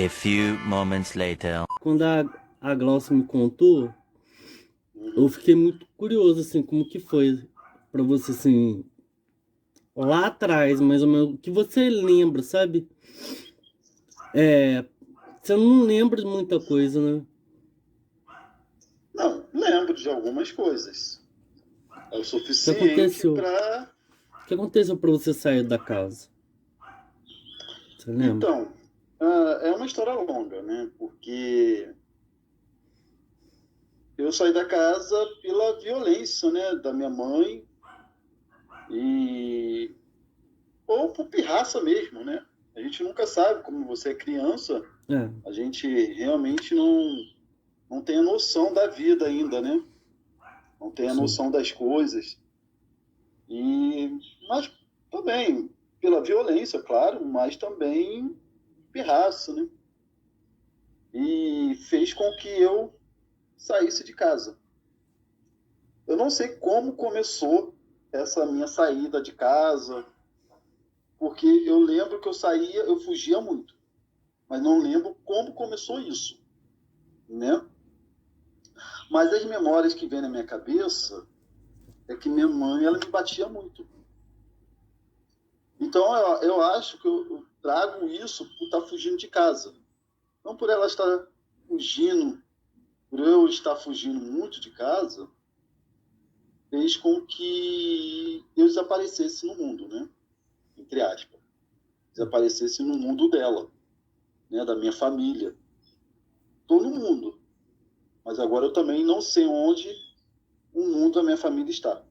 A few moments later. Quando a Glaucia me contou, eu fiquei muito curioso, assim, como que foi pra você, assim, lá atrás, mais ou menos, o que você lembra, sabe? Você não lembra de muita coisa, né? Não, lembro de algumas coisas. É o O que suficiente aconteceu? para. O que aconteceu pra você sair da casa? Você lembra? Então, é uma história longa, né? Porque eu saí da casa pela violência, né? Da minha mãe e ou por pirraça mesmo, né? A gente nunca sabe, como você é criança, É, a gente realmente não tem a noção da vida ainda, né? Não tem a sim. noção das coisas. Mas também pela violência, claro, mas também pirraça, né? E fez com que eu saísse de casa. Eu não sei como começou essa minha saída de casa, porque eu lembro que eu saía, eu fugia muito, mas não lembro como começou isso, né? Mas as memórias que vêm na minha cabeça é que minha mãe, ela me batia muito. Então eu acho que eu trago isso por estar fugindo de casa. Não por ela estar fugindo, por eu estar fugindo muito de casa, fez com que eu desaparecesse no mundo, né? Entre aspas. Desaparecesse no mundo dela, né? Da minha família. Estou no mundo, mas agora eu também não sei onde o mundo da minha família está,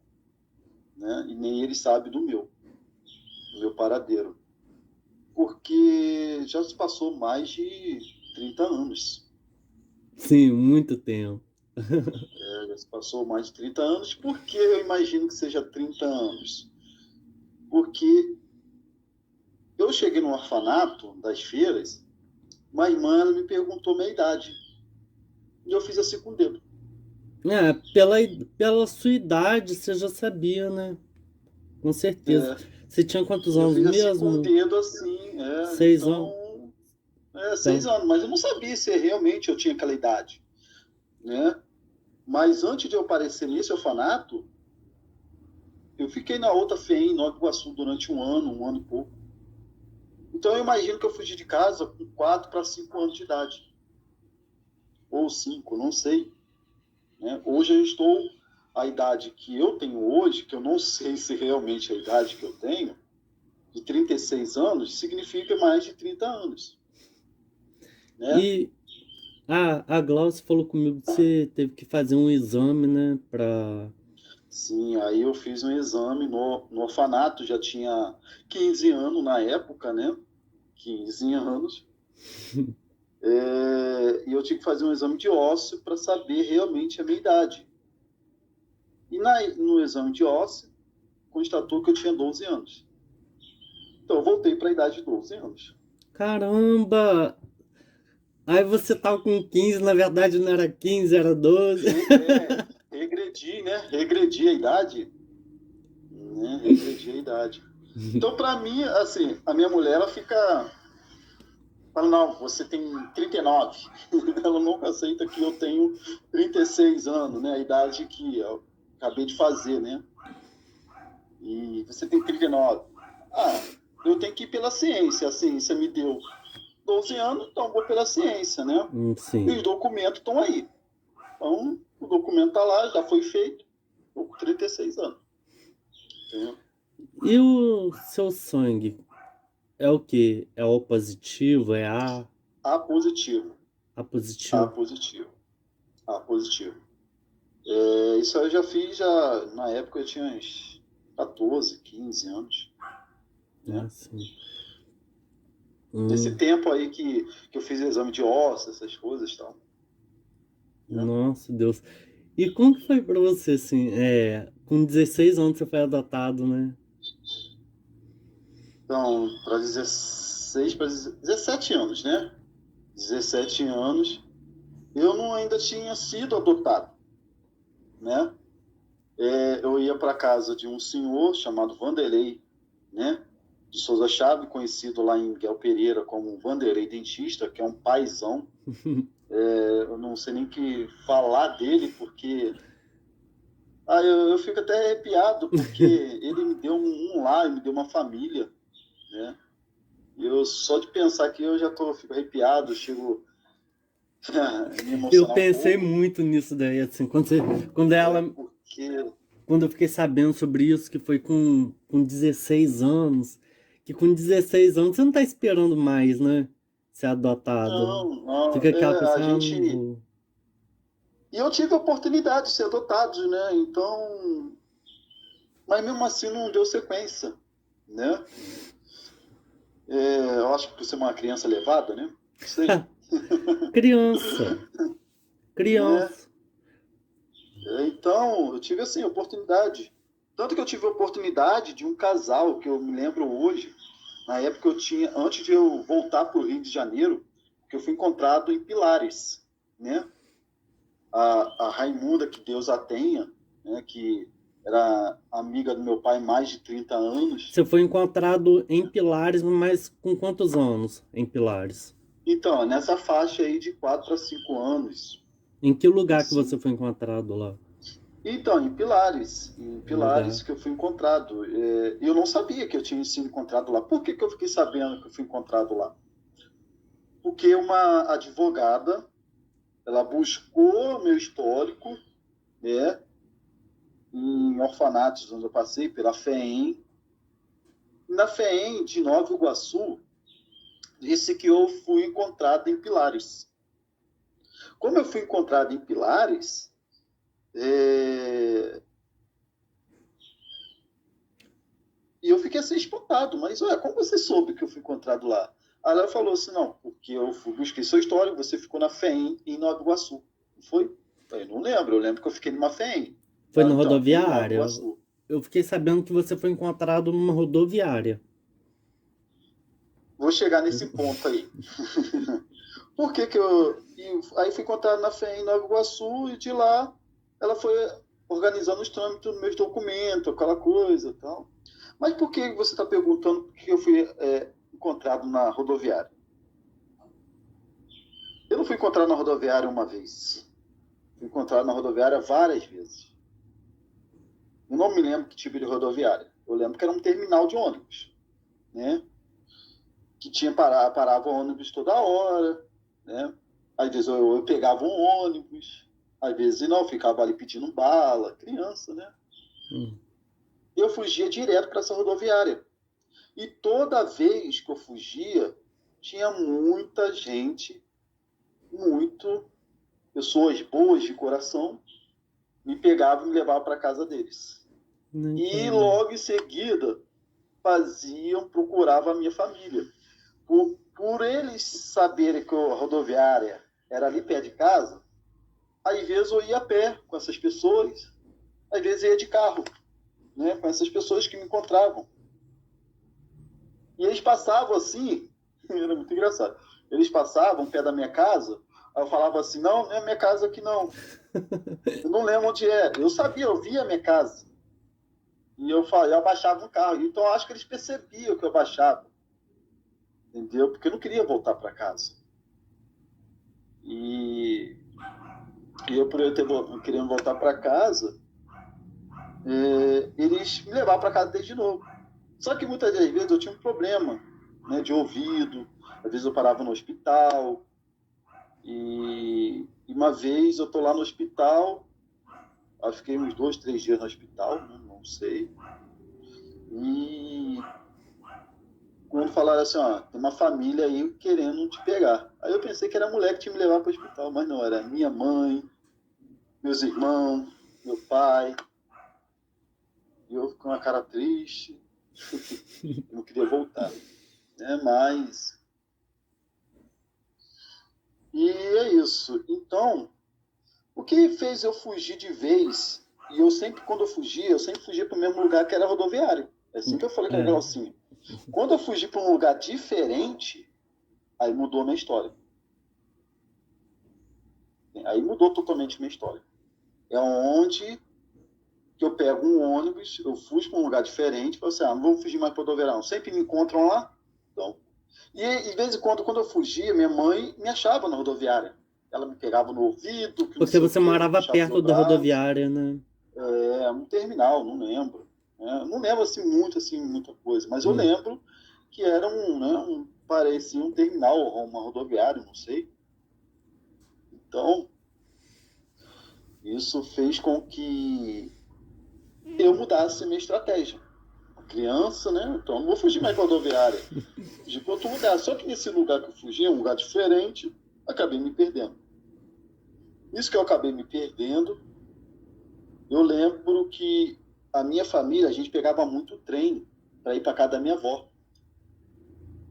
né? E nem ele sabe do meu paradeiro. Porque já se passou mais de 30 anos. Sim, muito tempo. Já se passou mais de 30 anos. Por que eu imagino que seja 30 anos? Porque eu cheguei no orfanato das feiras, uma irmã ela me perguntou minha idade. E eu fiz assim com o dedo. É, pela sua idade, você já sabia, né? Com certeza. É, Você tinha quantos eu anos fiz assim com o mesmo? dedo, assim. 6 anos. Então, 6 Então, anos. Mas eu não sabia se realmente eu tinha aquela idade, né? Mas antes de eu aparecer nesse orfanato, eu fiquei na outra FEM, em Nova Iguaçu, durante um ano e pouco. Então eu imagino que eu fugi de casa com 4 para 5 anos de idade. Ou 5, não sei. Né? Hoje eu estou... A idade que eu tenho hoje, que eu não sei se realmente é a idade que eu tenho, de 36 anos, significa mais de 30 anos. Né? e a Glaucia falou comigo que você teve que fazer um exame, né? Pra. Sim, aí eu fiz um exame no orfanato, já tinha 15 anos na época, né? 15 anos. E eu tinha que fazer um exame de ósseo para saber realmente a minha idade. E no exame de ósseo, constatou que eu tinha 12 anos. Então eu voltei para a idade de 12 anos. Caramba! Aí você tava com 15, na verdade não era 15, era 12. Regredi, né? Regredi a idade. Né? Regredi a idade. Então, para mim, assim, a minha mulher, ela fica... Fala, não, você tem 39. Ela nunca aceita que eu tenho 36 anos, né? A idade que eu acabei de fazer, né? E você tem 39. Eu tenho que ir pela ciência. A ciência me deu 12 anos, então vou pela ciência, né? E Sim. os documentos estão aí. Então, o documento está lá, já foi feito. Estou com 36 anos. Entendeu? E o seu sangue? É o quê? É O positivo? É A positivo. A A positivo? positivo. A positivo. Isso eu já fiz, na época eu tinha uns 14, 15 anos. Né? Ah, sim. Nesse tempo aí que eu fiz exame de osso, essas coisas e tal. Né? Nossa, Deus. E como que foi pra você, assim, com 16 anos você foi adotado, né? Então, para 16, para 17 anos, né? 17 anos, eu não ainda tinha sido adotado, né? Eu ia para casa de um senhor chamado Vanderlei, né? de Souza Chaves, conhecido lá em Miguel Pereira como Vanderlei Dentista, que é um paizão. Eu não sei nem o que falar dele, porque eu fico até arrepiado, porque ele me deu um lar, me deu uma família, né? Eu, só de pensar aqui, eu já fico arrepiado, chego a me Eu emocionar um pensei pouco, muito nisso daí, assim, porque... quando eu fiquei sabendo sobre isso, que foi com 16 anos, que com 16 anos você não tá esperando mais, né? Ser adotado. Não, não, Fica aquela coisa a assim, gente... não vou. E eu tive a oportunidade de ser adotado, né? Então... Mas mesmo assim não deu sequência, né? Eu acho que por ser uma criança levada, né? Não sei, Criança, né? criança. Então, eu tive, assim, a oportunidade. Tanto que eu tive a oportunidade de um casal, que eu me lembro hoje, na época eu tinha, antes de eu voltar para o Rio de Janeiro, que eu fui encontrado em Pilares, né? A Raimunda, que Deus a tenha, né? Que era amiga do meu pai há mais de 30 anos. Você foi encontrado em Pilares, mas com quantos anos em Pilares? Então, nessa faixa aí de 4 a 5 anos, Em que lugar que você assim. foi encontrado lá? Então, em Um lugar. Pilares que eu fui encontrado. Eu não sabia que eu tinha sido encontrado lá. Por que eu fiquei sabendo que eu fui encontrado lá? Porque uma advogada, ela buscou meu histórico, né, em orfanatos onde eu passei, pela FEEM. Na FEEM de Nova Iguaçu, disse que eu fui encontrado em Pilares. Como eu fui encontrado em Pilares, e eu fiquei assim espantado, mas ué, como você soube que eu fui encontrado lá? Aí ela falou assim, não, porque eu busquei sua história, você ficou na FEM em Nova Iguaçu. Não foi? Eu não lembro, eu lembro que eu fiquei numa FEM. Foi na Então, em Nova rodoviária? Iguaçu. Eu fiquei sabendo que você foi encontrado numa rodoviária. Vou chegar nesse ponto aí. Por que que eu... Aí fui encontrado na FEM em Nova Iguaçu e de lá ela foi organizando os trâmites dos meus documentos, aquela coisa e tal. Mas por que você está perguntando por que eu fui encontrado na rodoviária? Eu não fui encontrado na rodoviária uma vez. Fui encontrado na rodoviária várias vezes. Eu não me lembro que tipo de rodoviária. Eu lembro que era um terminal de ônibus, né? Que parava ônibus toda hora, né? Às vezes eu pegava um ônibus, às vezes não, eu ficava ali pedindo bala, criança, né? Hum. Eu fugia direto para essa rodoviária. E toda vez que eu fugia, tinha muita gente, pessoas boas de coração, me pegavam e me levavam para casa deles. Não E entendo. logo em seguida procuravam a minha família. Por eles saberem que a rodoviária era ali perto de casa, às vezes eu ia a pé com essas pessoas, às vezes eu ia de carro, né, com essas pessoas que me encontravam. E eles passavam assim, era muito engraçado. Eles passavam perto da minha casa, aí eu falava assim, não, não é minha casa aqui não. Eu não lembro onde é. Eu sabia, eu via a minha casa. E eu abaixava um carro. Então eu acho que eles percebiam que eu abaixava. Entendeu? Porque eu não queria voltar para casa. E eu, por eu ter querendo voltar para casa, eles me levavam para casa deles de novo. Só que muitas das vezes eu tinha um problema, né, de ouvido. Às vezes eu parava no hospital. E uma vez eu tô lá no hospital, eu fiquei uns 2, 3 dias no hospital, né, não sei. E quando falaram assim, ó, tem uma família aí querendo te pegar. Aí eu pensei que era a mulher que tinha me levar para o hospital, mas não, era minha mãe, meus irmãos, meu pai. E eu com uma cara triste, eu não queria voltar, né? Mas... E é isso. Então, o que fez eu fugir de vez, e eu sempre, quando eu sempre fugia para o mesmo lugar que era rodoviário. É assim que eu falei com a É. Glaucinha. Quando eu fugi para um lugar diferente, aí mudou a minha história. Aí mudou totalmente a minha história. É onde que eu pego um ônibus, eu fujo para um lugar diferente, falo assim, não vou fugir mais para o rodoviária, sempre me encontram lá. Então, e de vez em quando eu fugia, minha mãe me achava na rodoviária. Ela me pegava no ouvido, que não Porque sei o você quê, me morava puxava perto no da braço. rodoviária, né? Um terminal, não lembro. Não lembro assim, muita coisa, mas eu Hum. lembro que era parecia um terminal, uma rodoviária, não sei. Então, isso fez com que eu mudasse minha estratégia. Criança, né? Então não vou fugir mais para a rodoviária. Fugir para outro lugar. Só que nesse lugar que eu fugi, um lugar diferente, acabei me perdendo. Isso que eu acabei me perdendo, eu lembro que a minha família, a gente pegava muito trem para ir para casa da minha avó.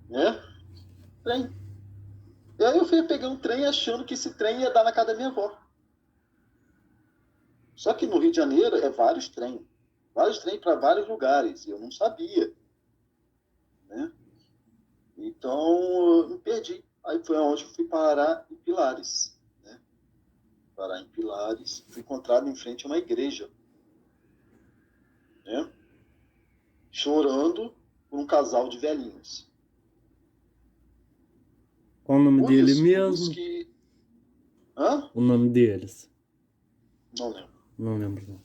Né? Trem. E aí eu fui pegar um trem achando que esse trem ia dar na casa da minha avó. Só que no Rio de Janeiro é vários trens para vários lugares. E eu não sabia. Né? Então eu me perdi. Aí foi onde eu fui parar em Pilares. Né? Parar em Pilares. Fui encontrado em frente a uma igreja. Né? Chorando por um casal de velhinhos. Qual o nome Por dele isso mesmo? que... Hã? O nome deles. Não lembro. Não lembro, não.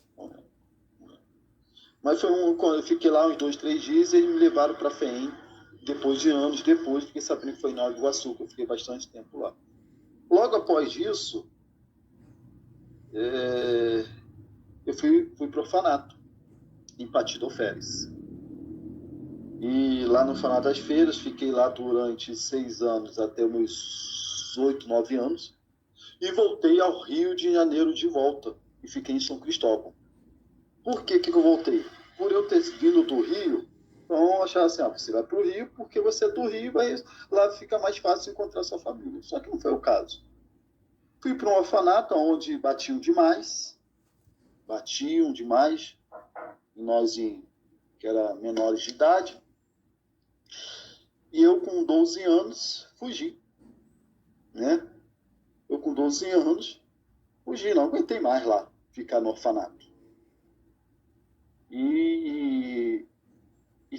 Mas quando eu fiquei lá uns 2, 3 dias, eles me levaram para FEM. Depois de anos depois, fiquei sabendo que foi em Nova Iguaçu, que eu fiquei bastante tempo lá. Logo após isso, eu fui para o orfanato, em Patidoféres. E lá no orfanato das Feiras, fiquei lá durante 6 anos, até meus 8, 9 anos. E voltei ao Rio de Janeiro de volta. E fiquei em São Cristóvão. Por que eu voltei? Por eu ter vindo do Rio, então eu achava assim, você vai para o Rio porque você é do Rio, aí lá fica mais fácil encontrar sua família. Só que não foi o caso. Fui para um orfanato onde batiam demais, e nós que era menores de idade, e eu com 12 anos fugi, né? Eu com 12 anos fugi, não aguentei mais lá, ficar no orfanato. E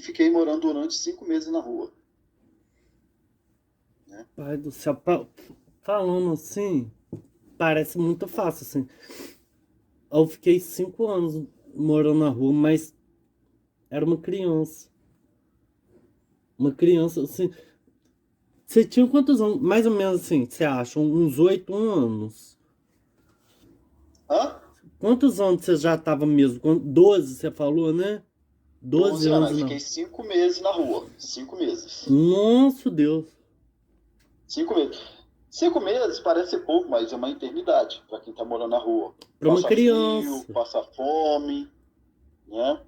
fiquei morando durante 5 meses na rua. Né? Pai do céu, falando assim, parece muito fácil, assim. Eu fiquei 5 anos morando na rua, mas era uma criança. Uma criança, assim. Você tinha quantos anos? Mais ou menos assim, você acha? Uns 8 anos. Hã? Quantos anos você já estava mesmo? 12, você falou, né? 12 12 anos. anos, Eu não. fiquei 5 meses na rua. 5 meses. Nossa, Deus. 5 meses. 5 meses parece pouco, mas é uma eternidade para quem está morando na rua. Para uma Passa frio, criança. passa fome, né?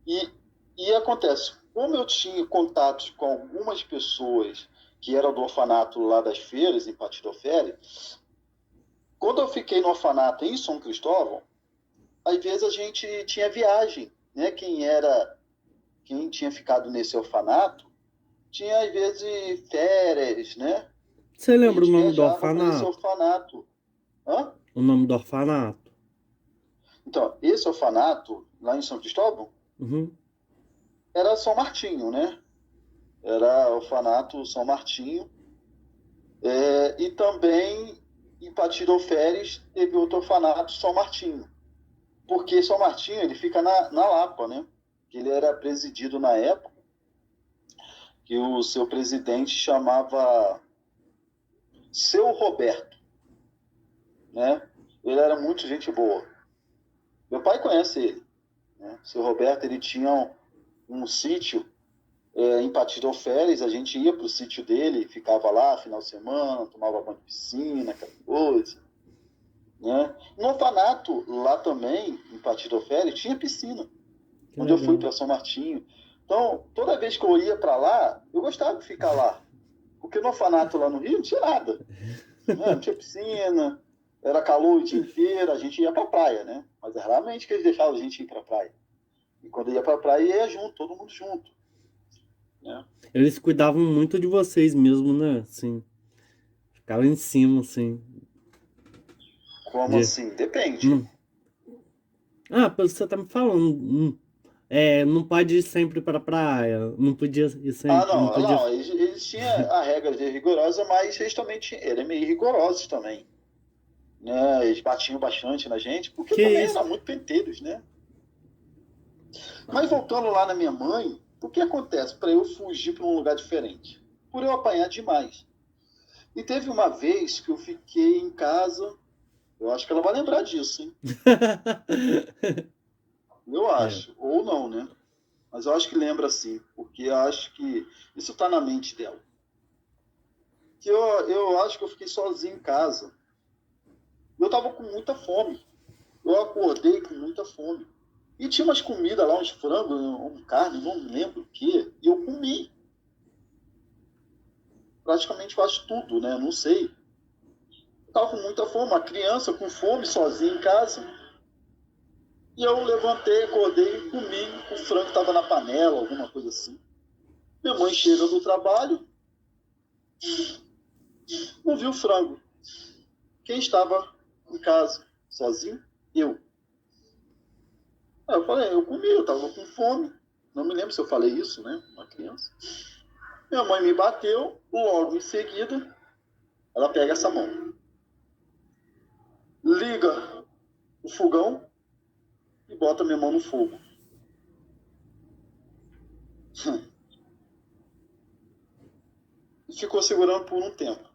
E acontece, como eu tinha contatos com algumas pessoas que eram do orfanato lá das Feiras, em Patidofere, quando eu fiquei no orfanato em São Cristóvão, às vezes a gente tinha viagem, né? Quem tinha ficado nesse orfanato tinha às vezes férias, né? Você A lembra o gente nome do viajava para esse orfanato? orfanato. Hã? O nome do orfanato? Então, esse orfanato, lá em São Cristóvão, Uhum. era São Martinho, né? Era o orfanato São Martinho. E também, em Patiroferes, teve outro orfanato, São Martinho. Porque São Martinho, ele fica na Lapa, né? Ele era presidido na época, que o seu presidente chamava Seu Roberto, né? Ele era muito gente boa. Meu pai conhece ele, né? Seu Roberto, ele tinha um sítio em Patidoféres, a gente ia para o sítio dele, ficava lá final de semana, tomava banho de piscina, aquela coisa. Né? No orfanato, lá também, em Patidoféres, tinha piscina, Que onde eu fui legal. para São Martinho. Então, toda vez que eu ia para lá, eu gostava de ficar lá. Porque no orfanato lá no Rio não tinha nada. Né? Não tinha piscina, era calor o dia inteiro, a gente ia para a praia, né? Mas é raramente que eles deixavam a gente ir para a praia. E quando ia para a praia, ia junto, todo mundo junto. Né? Eles cuidavam muito de vocês mesmo, né? Assim, ficavam em cima, assim. Como De... assim? Depende. Hum. Ah, pelo que você tá me falando, não pode ir sempre pra praia, não podia ir Ah, sempre, não não, podia. não, eles tinham a regra de rigorosa, mas eles também eram meio rigorosos também, né? Eles batiam bastante na gente, porque Que também isso? eram muito penteiros, né? Mas voltando lá na minha mãe, o que acontece para eu fugir para um lugar diferente? Por eu apanhar demais. E teve uma vez que eu fiquei em casa, eu acho que ela vai lembrar disso, hein? Eu É. acho, ou não, né? Mas eu acho que lembra sim, porque eu acho que isso está na mente dela. Que eu acho que eu fiquei sozinho em casa. Eu estava com muita fome. Eu acordei com muita fome. E tinha umas comidas lá, uns frangos, um carne, não lembro o quê. E eu comi praticamente quase tudo, né? Não sei. Eu tava com muita fome, uma criança com fome, sozinha em casa. E eu levantei, acordei e comi. O frango estava na panela, alguma coisa assim. Minha mãe chega do trabalho, não viu o frango. Quem estava em casa sozinho? Eu. Aí eu falei, eu comi, eu estava com fome. Não me lembro se eu falei isso, né? Uma criança. Minha mãe me bateu, logo em seguida, ela pega essa mão, liga o fogão e bota minha mão no fogo. E ficou segurando por um tempo.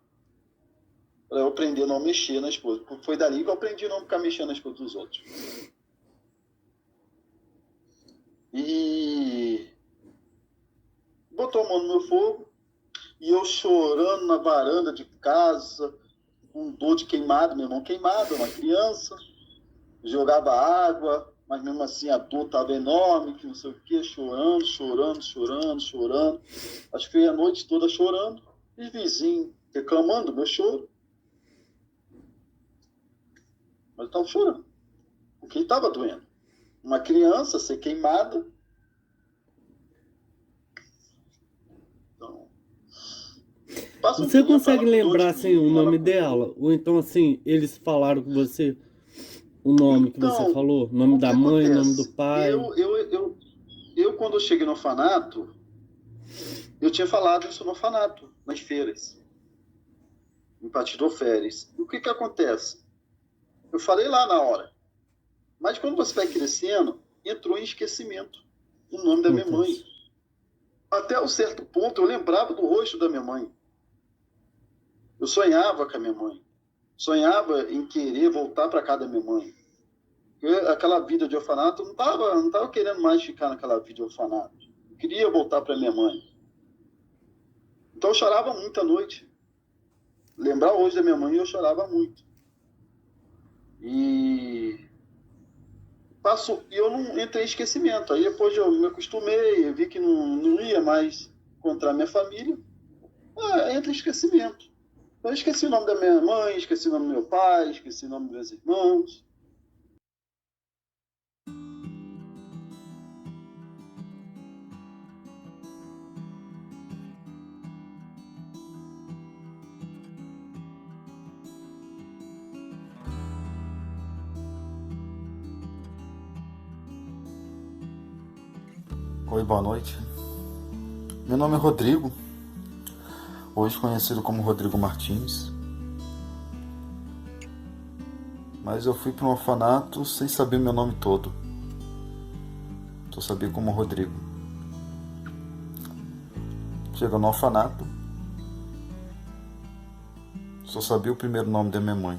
Para eu aprender a não mexer nas coisas. Foi dali que eu aprendi a não ficar mexendo nas coisas dos outros. E botou a mão no meu fogo e eu chorando na varanda de casa, com dor de queimado, meu irmão queimado, uma criança, jogava água, mas mesmo assim a dor estava enorme, que não sei o que, chorando, chorando, chorando, chorando. Acho que foi a noite toda chorando, e vizinho reclamando do meu choro, mas eu estava chorando, porque estava doendo. Uma criança ser queimada. Então, passa um Você tempo, consegue ela cuidou lembrar de assim o mim, ela nome cuidou. dela? Ou então assim, eles falaram com você o nome que você Então, falou? Nome o que da mãe, nome do acontece? pai? Quando eu cheguei no orfanato, eu tinha falado isso no orfanato, nas feiras, em Patidor Férias. E o que acontece? Eu falei lá na hora, mas quando você vai crescendo, entrou em esquecimento o nome da minha mãe. Acontece. Até um certo ponto, eu lembrava do rosto da minha mãe. Eu sonhava com a minha mãe. Sonhava em querer voltar para casa da minha mãe. Aquela vida de orfanato, eu não tava querendo mais ficar naquela vida de orfanato. Eu queria voltar para minha mãe. Então eu chorava muito à noite. Lembrar hoje da minha mãe, eu chorava muito. E passou, e eu não entrei em esquecimento. Aí depois eu me acostumei, eu vi que não ia mais encontrar minha família. Entra em esquecimento. Eu esqueci o nome da minha mãe, esqueci o nome do meu pai, esqueci o nome dos meus irmãos. Oi, boa noite. Meu nome é Rodrigo, hoje conhecido como Rodrigo Martins. Mas eu fui para um orfanato sem saber meu nome todo. Só sabia como Rodrigo. Chegou no orfanato, só sabia o primeiro nome da minha mãe.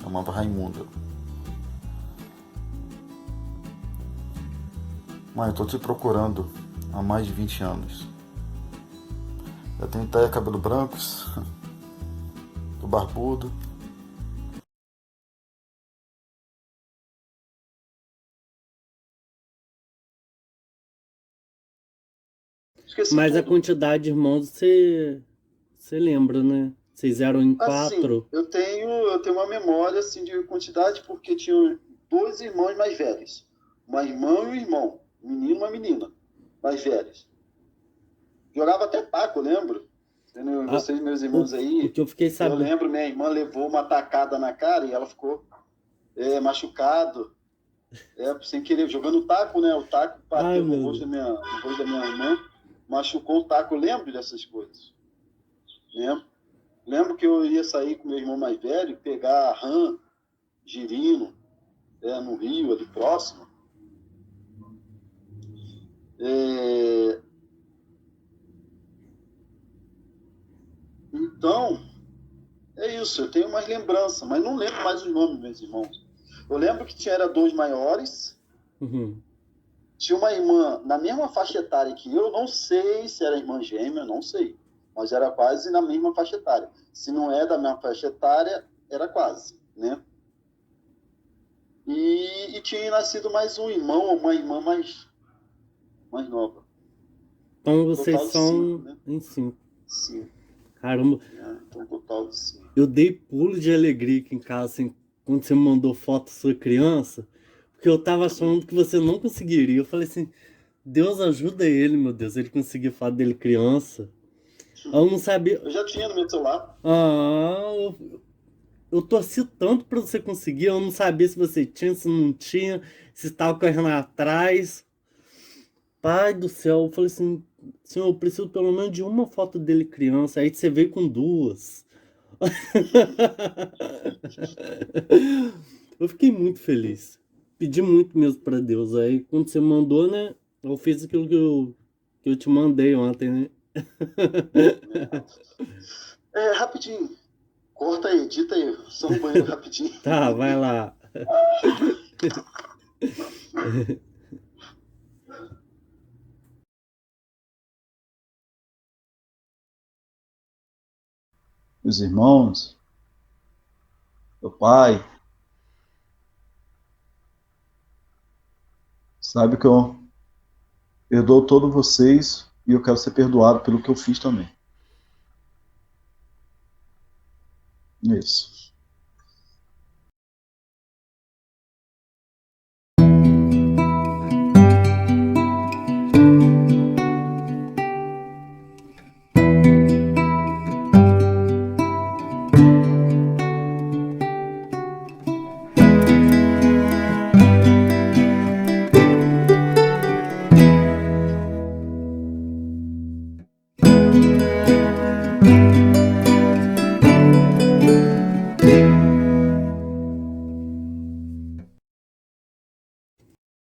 Chamava Raimunda. Mãe, eu tô te procurando há mais de 20 anos. Eu tenho até cabelo brancos, tô barbudo. Esqueci Mas a tudo. quantidade de irmãos você lembra, né? Vocês eram em Assim, 4. eu tenho uma memória assim, de quantidade, porque tinha dois irmãos mais velhos. Uma irmã e um irmão. Um menino e uma menina. Mais velhos. Jogava até taco, eu lembro. Ah, Vocês, meus o, irmãos o aí, que eu fiquei eu sabendo. lembro, minha irmã levou uma tacada na cara e ela ficou machucado. Sem querer, jogando taco, né? O taco Ai, bateu no meu rosto Deus. no rosto da minha irmã, machucou o taco. Eu lembro dessas coisas. Lembro. Lembro que eu ia sair com meu irmão mais velho, pegar rã, girino, no rio, ali próximo. Então, é isso. Eu tenho umas lembranças, mas não lembro mais os nomes dos meus irmãos. Eu lembro que era dois maiores. Uhum. Tinha uma irmã na mesma faixa etária que eu, não sei se era irmã gêmea, não sei. Mas era quase na mesma faixa etária. Se não é da mesma faixa etária, era quase, né? E tinha nascido mais um irmão ou uma irmã mais nova. Então vocês Total de 5, são né? em 5. 5. Caramba, Então, total de 5. eu dei pulo de alegria aqui em casa, assim, quando você me mandou foto da sua criança, porque eu tava achando que você não conseguiria. Eu falei assim, Deus ajuda ele, meu Deus, ele conseguiu falar dele criança. Eu não sabia. Eu já tinha no meu celular. Eu torci tanto pra você conseguir, eu não sabia se você tinha, se não tinha, se estava correndo atrás. Pai do céu, eu falei assim, senhor, eu preciso pelo menos de uma foto dele criança. Aí você veio com duas. Eu fiquei muito feliz. Pedi muito mesmo pra Deus. Aí quando você mandou, né? Eu fiz aquilo que eu te mandei ontem, né? Rapidinho. Corta aí, edita aí. Só um banheiro rapidinho. Tá, vai lá. Meus irmãos, meu pai, sabe que eu perdoo todos vocês e eu quero ser perdoado pelo que eu fiz também. Isso.